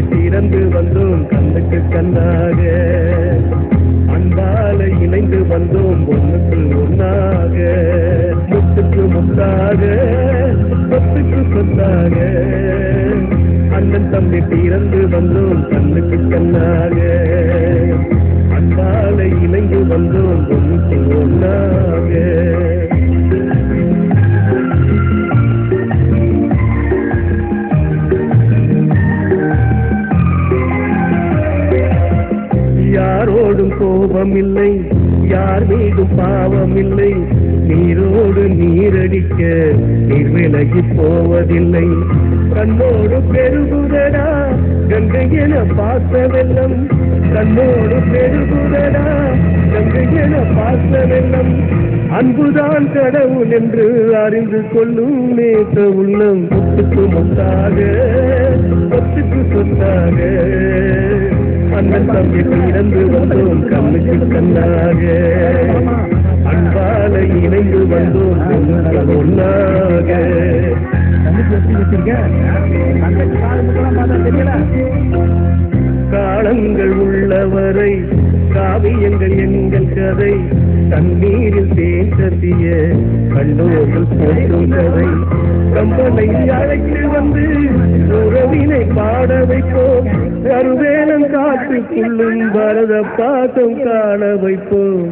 திறந்து வந்தோம் கண்ணுக்கு கண்ணாக, அன்பால இணைந்து வந்தோம் ஒன்றுக்கு ஒன்னாக, முத்துக்கு முத்தாக சொத்துக்கு சொத்தாக, அண்ணன் தம்பி திறந்து வந்தோம் கண்ணுக்கு கண்ணாக, அன்பால இணைந்து வந்தோம் ஒன்றுக்கு ஒன்னாக. யாரோடும் கோபம் இல்லை, யார் மீதும் பாவம் இல்லை, நீரோடு நீரடிக்க நீர் விலகி போவதில்லை. கண்ணோடு பெருகுதடா கங்கை என பார்த்த வெள்ளம், கண்ணோடு பெருகுதடா கங்கை என பார்த்த வெள்ளம், அன்புதான் கடவுள் என்று அறிந்து கொள்ளும் நேற்ற உள்ளம், சொத்துக்கு முத்தாக சொத்துக்கு சொத்தாக, அண்ணன் தம்பி இறந்து வந்தோம் கண்ணுக்கு கண்ணாக, அன்பால இணைந்து வந்தோம் ஒன்னாக. காலங்கள் உள்ளவரை காவியங்கள் எங்கள் கதை, தண்ணீரில் தேசத்திய கண்ணோர்கள் போற்றும் கதை, கம்பனை அழைத்து வந்து உறவினை பாட வைப்போம், கருவேலம் காட்டுக்குள்ளும் பரத பாட்டம் காண வைப்போம்.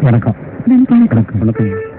வணக்கம். வணக்கம்.